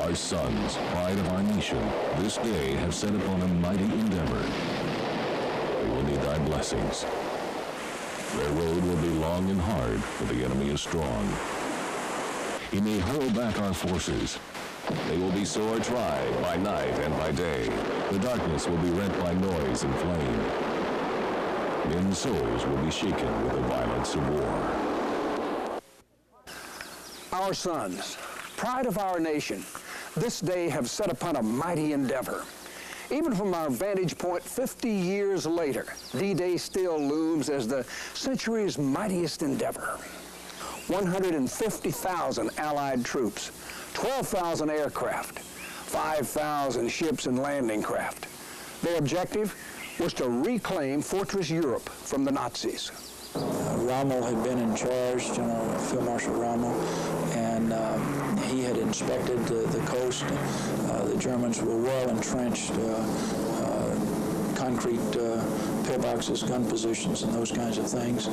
Our sons, pride of our nation, this day have set upon a mighty endeavor. They will need thy blessings. Their road will be long and hard, for the enemy is strong. He may hurl back our forces. They will be sore tried by night and by day. The darkness will be rent by noise and flame. Men's souls will be shaken with the violence of war. Our sons, pride of our nation, this day have set upon a mighty endeavor. Even from our vantage point 50 years later, D-Day still looms as the century's mightiest endeavor. 150,000 Allied troops, 12,000 aircraft, 5,000 ships and landing craft. Their objective was to reclaim Fortress Europe from the Nazis. Rommel had been in charge, Field Marshal Rommel, and he had inspected the coast. The Germans were well entrenched, concrete pillboxes, gun positions, and those kinds of things,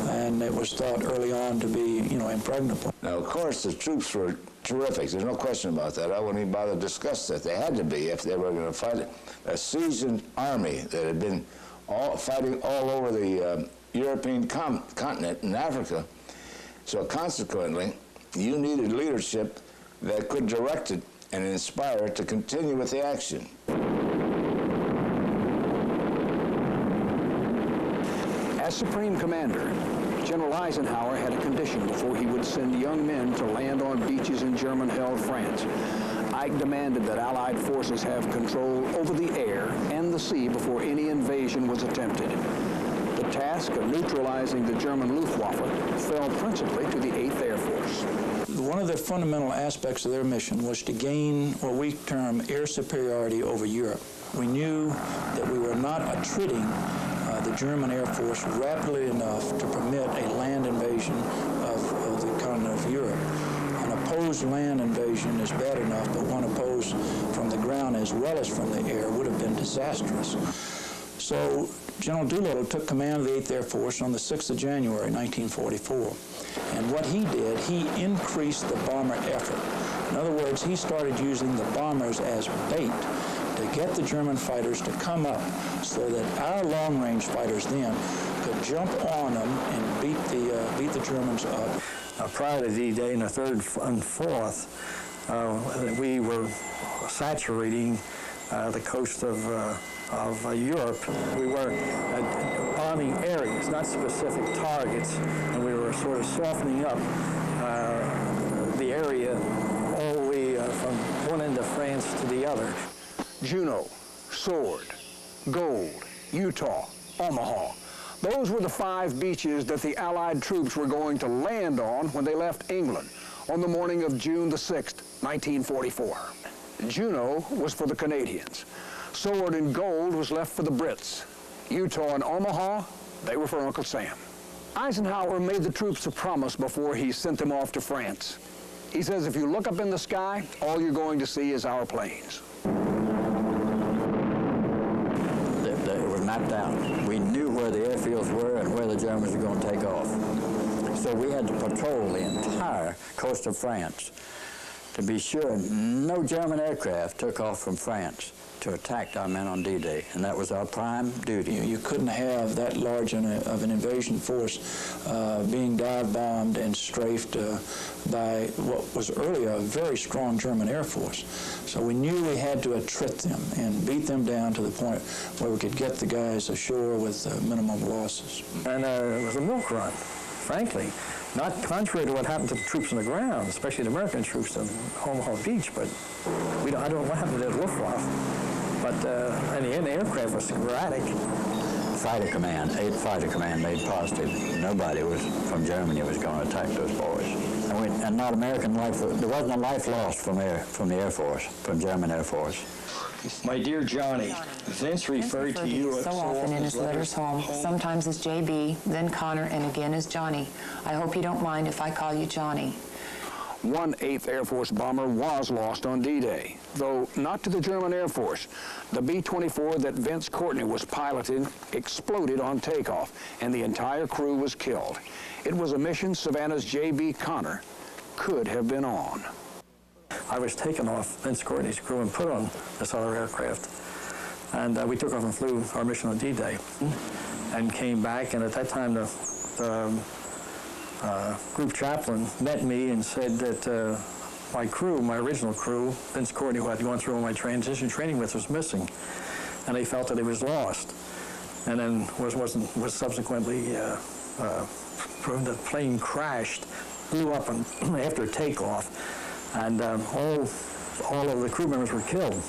and it was thought early on to be, impregnable. Now, of course, the troops were terrific. There's no question about that. I wouldn't even bother to discuss that. They had to be if they were going to fight it. A seasoned army that had been fighting all over the European continent and Africa. So consequently, you needed leadership that could direct it and inspire it to continue with the action. As Supreme Commander, General Eisenhower had a condition before he would send young men to land on beaches in German-held France. Ike demanded that Allied forces have control over the air and the sea before any invasion was attempted. The task of neutralizing the German Luftwaffe fell principally to the 8th Air Force. One of the fundamental aspects of their mission was to gain what we term air superiority over Europe. We knew that we were not attriting the German Air Force rapidly enough to permit a land invasion of the continent of Europe. An opposed land invasion is bad enough, but one opposed from the ground as well as from the air would have been disastrous. So General Doolittle took command of the 8th Air Force on the 6th of January, 1944. And what he did, he increased the bomber effort. In other words, he started using the bombers as bait to get the German fighters to come up so that our long-range fighters then could jump on them and beat the Germans up. Prior to D-Day in the 3rd and 4th, we were saturating the coast of Europe. We were bombing areas, not specific targets, and we were sort of softening up the area all the way from one end of France to the other. Juneau, Sword, Gold, Utah, Omaha. Those were the 5 beaches that the Allied troops were going to land on when they left England on the morning of June the 6th, 1944. Juneau was for the Canadians. Sword and Gold was left for the Brits. Utah and Omaha, they were for Uncle Sam. Eisenhower made the troops a promise before he sent them off to France. He says, if you look up in the sky, all you're going to see is our planes. They were mapped out. We knew where the airfields were and where the Germans were going to take off. So we had to patrol the entire coast of France to be sure no German aircraft took off from France to attack our men on D-Day, and that was our prime duty. You couldn't have that large of an invasion force being dive-bombed and strafed by what was earlier a very strong German Air Force. So we knew we had to attrit them and beat them down to the point where we could get the guys ashore with minimum losses. And it was a milk run, frankly. Not contrary to what happened to the troops on the ground, especially the American troops on Omaha Beach, but I don't know what happened to the Luftwaffe. But in the end, the aircraft was sporadic. Fighter Command, 8th Fighter Command made positive nobody was from Germany was going to attack those boys. And not American life, there wasn't a life lost from the Air Force, from German Air Force. My dear Johnny, Vince referred to you so often in his letters home, sometimes as JB, then Connor, and again as Johnny. I hope you don't mind if I call you Johnny. One 8th Air Force bomber was lost on D-Day, though not to the German Air Force. The B-24 that Vince Courtney was piloting exploded on takeoff, and the entire crew was killed. It was a mission Savannah's J.B. Connor could have been on. I was taken off Vince Courtney's crew and put on this other aircraft. And we took off and flew our mission on D-Day and came back. And at that time, the group chaplain met me and said that my crew, my original crew, Vince Courtney, who I'd gone through all my transition training with, was missing. And they felt that he was lost. And then was subsequently the plane crashed, blew up after takeoff, and all of the crew members were killed.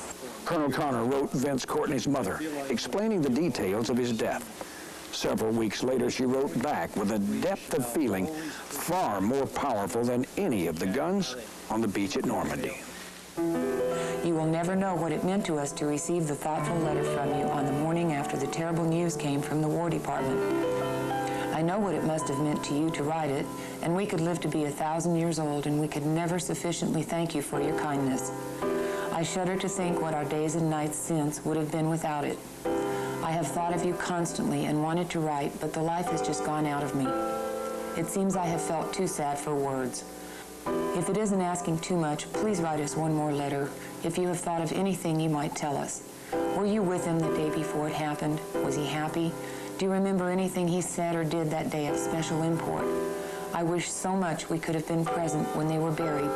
Colonel Connor wrote Vince Courtney's mother, explaining the details of his death. Several weeks later, she wrote back with a depth of feeling far more powerful than any of the guns on the beach at Normandy. You will never know what it meant to us to receive the thoughtful letter from you on the morning after the terrible news came from the War Department. I know what it must have meant to you to write it, and we could live to be 1,000 years old, and we could never sufficiently thank you for your kindness. I shudder to think what our days and nights since would have been without it. I have thought of you constantly and wanted to write, but the life has just gone out of me. It seems I have felt too sad for words. If it isn't asking too much, please write us one more letter. If you have thought of anything you might tell us. Were you with him the day before it happened? Was he happy? Do you remember anything he said or did that day of special import? I wish so much we could have been present when they were buried.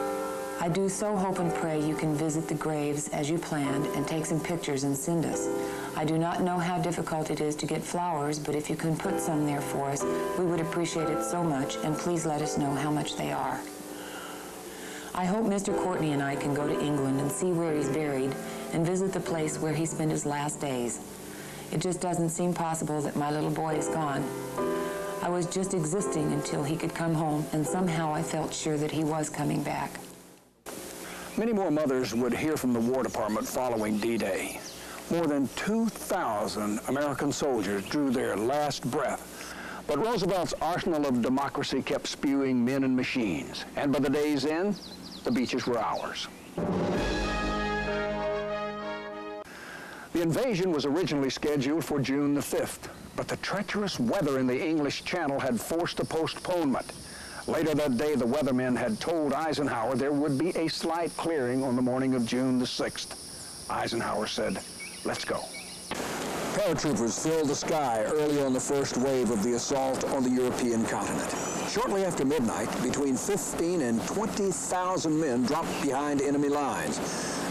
I do so hope and pray you can visit the graves as you planned and take some pictures and send us. I do not know how difficult it is to get flowers, but if you can put some there for us, we would appreciate it so much, and please let us know how much they are. I hope Mr. Courtney and I can go to England and see where he's buried and visit the place where he spent his last days. It just doesn't seem possible that my little boy is gone. I was just existing until he could come home, and somehow I felt sure that he was coming back. Many more mothers would hear from the War Department following D-Day. More than 2,000 American soldiers drew their last breath. But Roosevelt's arsenal of democracy kept spewing men and machines. And by the day's end, the beaches were ours. The invasion was originally scheduled for June the 5th, but the treacherous weather in the English Channel had forced a postponement. Later that day, the weathermen had told Eisenhower there would be a slight clearing on the morning of June the 6th. Eisenhower said, "Let's go." Paratroopers filled the sky early on the first wave of the assault on the European continent. Shortly after midnight, between 15 and 20,000 men dropped behind enemy lines.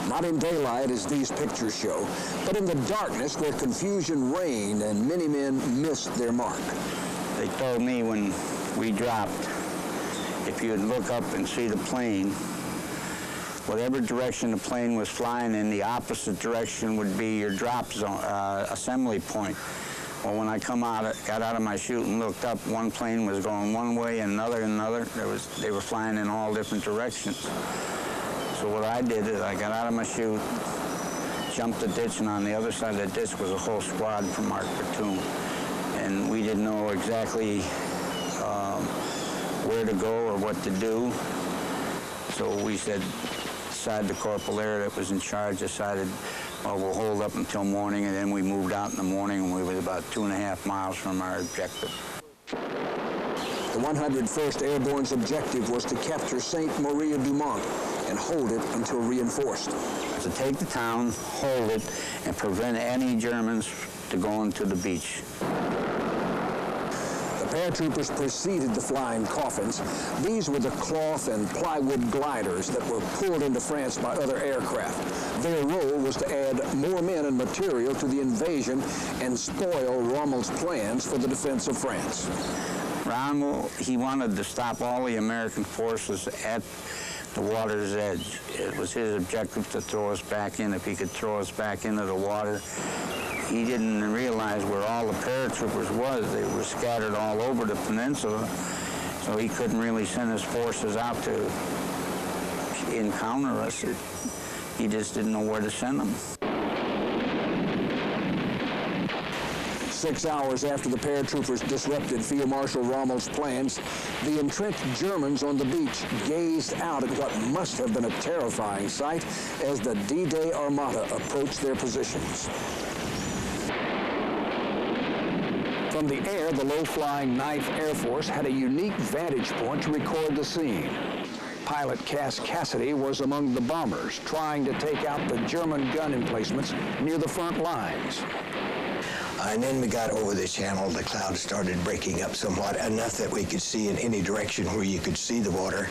Not in daylight, as these pictures show, but in the darkness where confusion reigned and many men missed their mark. They told me when we dropped, if you'd look up and see the plane, whatever direction the plane was flying in, the opposite direction would be your drop zone, assembly point. Well, when I got out of my chute and looked up, one plane was going one way and another. They were flying in all different directions. So what I did is I got out of my chute, jumped the ditch, and on the other side of the ditch was a whole squad from our platoon. And we didn't know exactly where to go or what to do. So we decided the corporal there that was in charge decided, well, we'll hold up until morning, and then we moved out in the morning, and we were about 2.5 miles from our objective. The 101st Airborne's objective was to capture Sainte-Marie-du-Mont and hold it until reinforced. To take the town, hold it, and prevent any Germans to go into the beach. The paratroopers preceded the flying coffins. These were the cloth and plywood gliders that were pulled into France by other aircraft. Their role was to add more men and material to the invasion and spoil Rommel's plans for the defense of France. Rommel, he wanted to stop all the American forces at the water's edge. It was his objective to throw us back in. If he could throw us back into the water, he didn't realize where all the paratroopers was. They were scattered all over the peninsula, so he couldn't really send his forces out to encounter us. He just didn't know where to send them. 6 hours after the paratroopers disrupted Field Marshal Rommel's plans, the entrenched Germans on the beach gazed out at what must have been a terrifying sight as the D-Day Armada approached their positions. From the air, the low-flying 9th Air Force had a unique vantage point to record the scene. Pilot Cass Cassidy was among the bombers trying to take out the German gun emplacements near the front lines. And then we got over the channel, the clouds started breaking up somewhat, enough that we could see in any direction where you could see the water.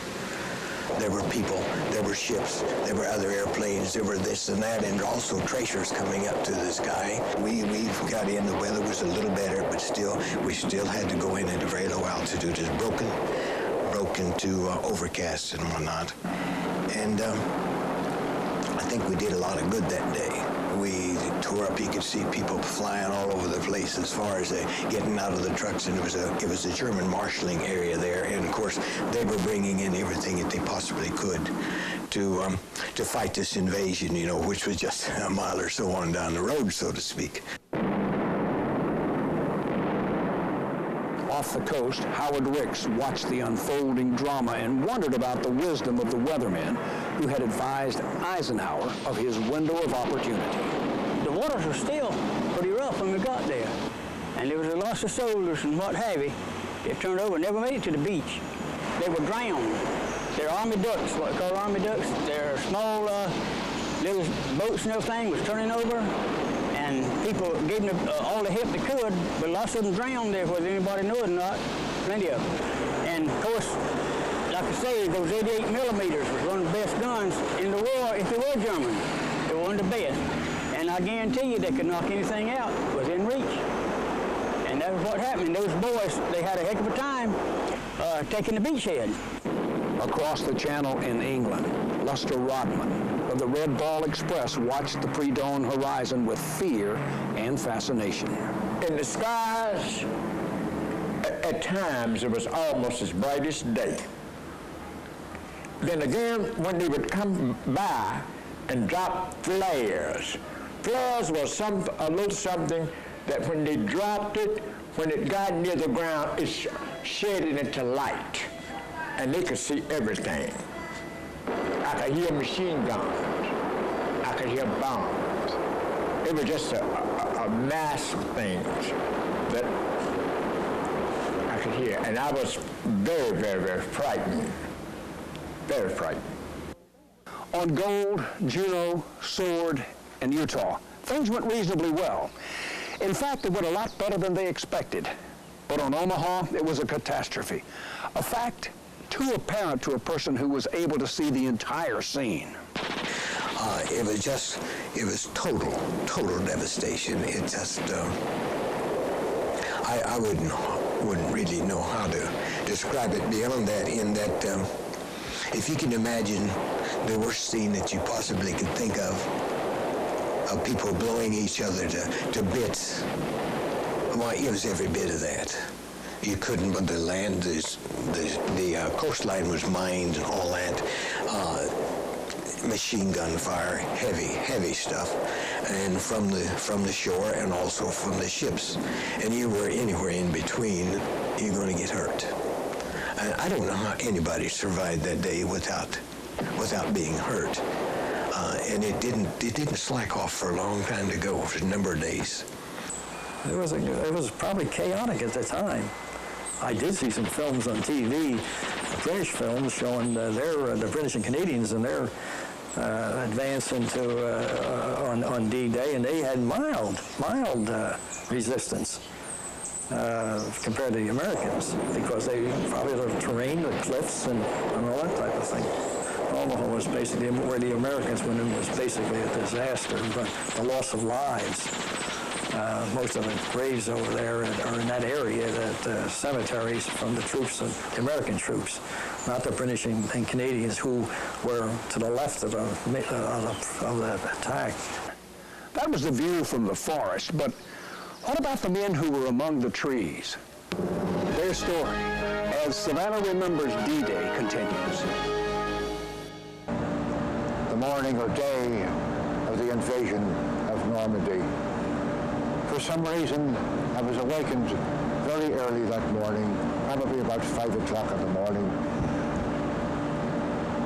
There were people, there were ships, there were other airplanes, there were this and that, and also tracers coming up to the sky. We got in, the weather was a little better, but still, we still had to go in at a very low altitude. It broke into overcast and whatnot. And I think we did a lot of good that day. We tore up, you could see people flying all over the place as far as getting out of the trucks, and it was a German marshalling area there, and of course they were bringing in everything that they possibly could to fight this invasion, you know, which was just a mile or so on down the road, so to speak. Off the coast, Howard Ricks watched the unfolding drama and wondered about the wisdom of the weathermen who had advised Eisenhower of his window of opportunity. The waters were still pretty rough when we got there, and there was a lot of soldiers and what have you that turned over and never made it to the beach. They were drowned. They're army ducks, what they call army ducks. They're small little boats and everything was turning over, and people gave them all the help they could, but lots of them drowned there, whether anybody knew it or not, plenty of them. And of course, like I say, those 88 millimeters was one of the best guns in the war if they were German. They were one of the best. And I guarantee you they could knock anything out within reach. And that was what happened. Those boys, they had a heck of a time taking the beachhead. Across the channel in England, Luster Rodman of the Red Ball Express watched the pre-dawn horizon with fear and fascination. In the skies, at times, it was almost as bright as day. Then again, when they would come by and drop flares. Flares was a little something that when they dropped it, when it got near the ground, it shaded into light, and they could see everything. I could hear machine guns. I could hear bombs. It was just a mass of things that I could hear, and I was very, very, very frightened. Very frightened. On Gold, Juneau, Sword, and Utah, things went reasonably well. In fact, it went a lot better than they expected. But on Omaha, it was a catastrophe. A fact too apparent to a person who was able to see the entire scene. It was total devastation. It just, I wouldn't really know how to describe it beyond that, in that if you can imagine the worst scene that you possibly could think of people blowing each other to bits, well, it was every bit of that. You couldn't, but the land, the coastline was mined and all that. Machine gun fire, heavy stuff, and from the shore and also from the ships. And you were anywhere in between, you're going to get hurt. And I don't know how anybody survived that day without being hurt. And it didn't slack off for a long time to go, for a number of days. It was probably chaotic at the time. I did see some films on TV, British films showing the British and Canadians and their advance into on D-Day, and they had mild resistance compared to the Americans, because they probably the terrain, the cliffs, and all that type of thing. Omaha was basically where the Americans went in, was basically a disaster, but the loss of lives. Most of the graves over there are in that area, that cemeteries from the troops, the American troops, not the British and Canadians who were to the left of the attack. That was the view from the forest, but what about the men who were among the trees? Their story, as Savannah Remembers D-Day, continues. The morning or day of the invasion of Normandy. For some reason, I was awakened very early that morning, probably about 5 o'clock in the morning,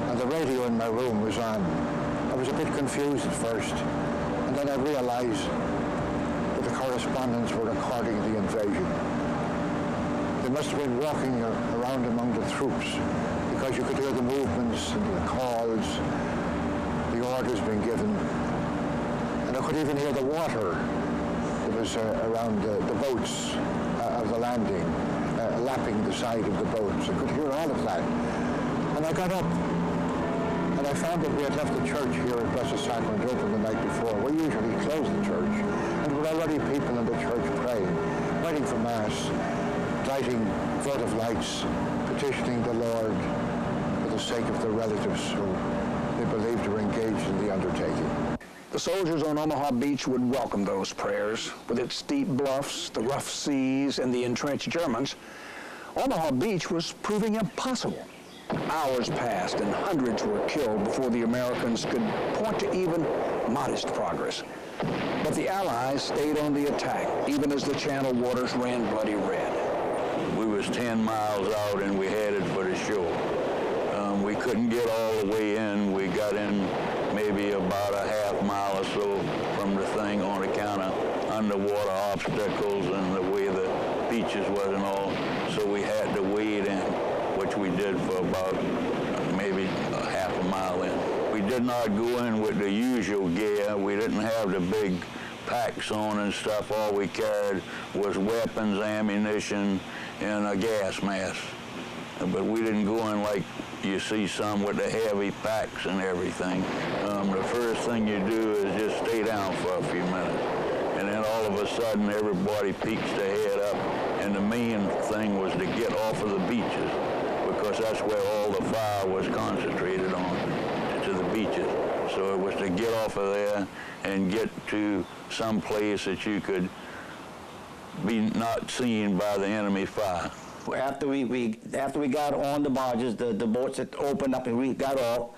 and the radio in my room was on. I was a bit confused at first, and then I realized that the correspondents were recording the invasion. They must have been walking around among the troops, because because you could hear the movements and the calls, the orders being given, and I could even hear the water that was around the boats of the landing, lapping the side of the boats. I could hear all of that. And I got up, and I found that we had left the church here at Blessed Sacrament open the night before. We usually close the church, and there were already people in the church praying, waiting for Mass, lighting votive lights, petitioning the Lord for the sake of their relatives who they believed were engaged in the undertaking. The soldiers on Omaha Beach would welcome those prayers. With its steep bluffs, the rough seas, and the entrenched Germans, Omaha Beach was proving impossible. Hours passed and hundreds were killed before the Americans could point to even modest progress. But the Allies stayed on the attack, even as the channel waters ran bloody red. We was 10 miles out and we headed for the shore. We couldn't get all the way in. We got in maybe about a half mile or so from the thing on account of underwater obstacles and the way the beaches was and all. So we had to wade in, which we did for about maybe a half a mile in. We did not go in with the usual gear. We didn't have the big packs on and stuff. All we carried was weapons, ammunition, and a gas mask. But we didn't go in like you see some with the heavy packs and everything. The first thing you do is just stay down for a few minutes. And then all of a sudden, everybody peeks their head up. And the main thing was to get off of the beaches, because that's where all the fire was concentrated on, to the beaches. So it was to get off of there and get to some place that you could be not seen by the enemy fire. After we got on the barges, the boats had opened up and we got off.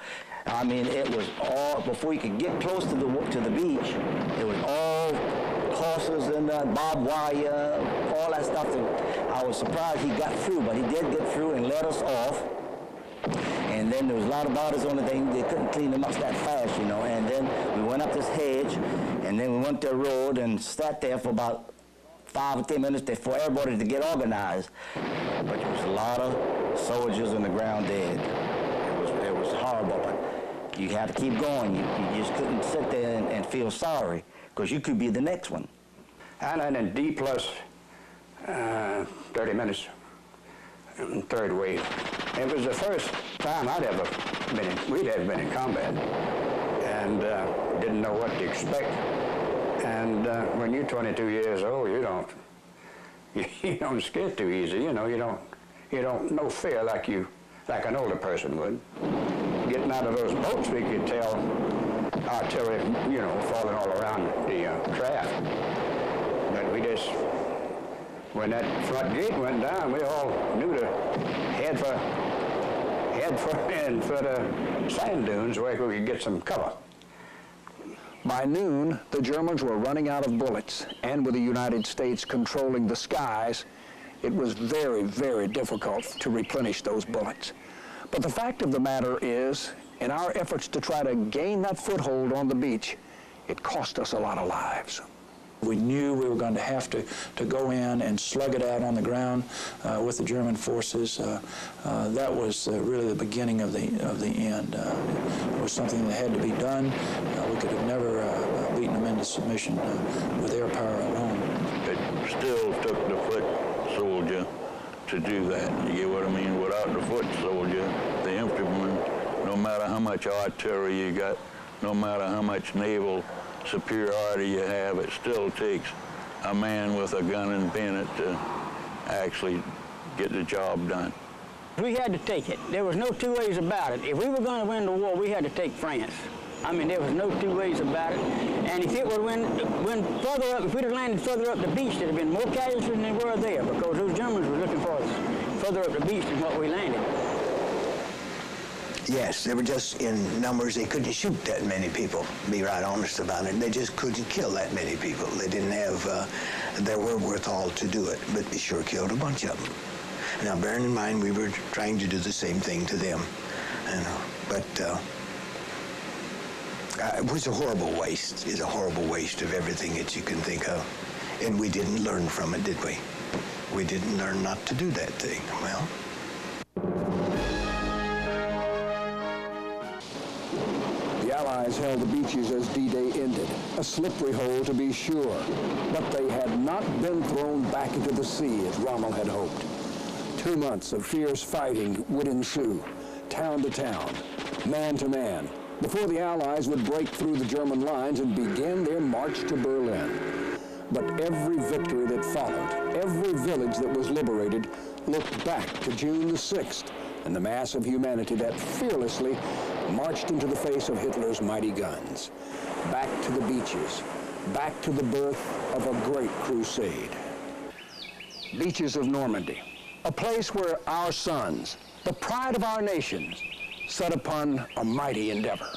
I mean, it was all, before you could get close to the beach, it was all horses and barbed wire, all that stuff. And I was surprised he got through, but he did get through and let us off. And then there was a lot of bodies on the thing. They couldn't clean them up that fast, you know. And then we went up this hedge, and then we went to the road and sat there for about 5 or 10 minutes for everybody to get organized. But there was a lot of soldiers on the ground dead. It was horrible, but you had to keep going. You just couldn't sit there and feel sorry, because you could be the next one. And then in D plus 30 minutes, third wave. It was the first time we'd ever been in combat, and didn't know what to expect. And when you're 22 years old, you don't scare too easy. You know, you don't know fear like an older person would. Getting out of those boats, we could tell artillery, falling all around the craft. But we just, when that front gate went down, we all knew to head for the sand dunes where we could get some cover. By noon, the Germans were running out of bullets, and with the United States controlling the skies, it was very, very difficult to replenish those bullets. But the fact of the matter is, in our efforts to try to gain that foothold on the beach, it cost us a lot of lives. We knew we were going to have to go in and slug it out on the ground with the German forces. That was really the beginning of the end. It was something that had to be done. We could have never beaten them into submission with air power alone. It still took the foot soldier to do that. You get what I mean? Without the foot soldier, the infantryman, no matter how much artillery you got, no matter how much naval superiority you have, it still takes a man with a gun and bayonet to actually get the job done. We had to take it. There was no two ways about it. If we were going to win the war, we had to take France. I mean, there was no two ways about it. And if it would win further up, if we'd have landed further up the beach, there'd have been more casualties than there were there, because those Germans were looking for us further up the beach than what we landed. Yes, they were just in numbers. They couldn't shoot that many people, to be right honest about it. They just couldn't kill that many people. They didn't have their wherewithal to do it, but they sure killed a bunch of them. Now, bearing in mind, we were trying to do the same thing to them, but it was a horrible waste. It's a horrible waste of everything that you can think of. And we didn't learn from it, did we? We didn't learn not to do that thing. Well, Allies held the beaches as D-Day ended, a slippery hole to be sure, but they had not been thrown back into the sea as Rommel had hoped. 2 months of fierce fighting would ensue, town to town, man to man, before the Allies would break through the German lines and begin their march to Berlin. But every victory that followed, every village that was liberated, looked back to June the 6th and the mass of humanity that fearlessly marched into the face of Hitler's mighty guns. Back to the beaches, back to the birth of a great crusade. Beaches of Normandy, a place where our sons, the pride of our nations, set upon a mighty endeavor.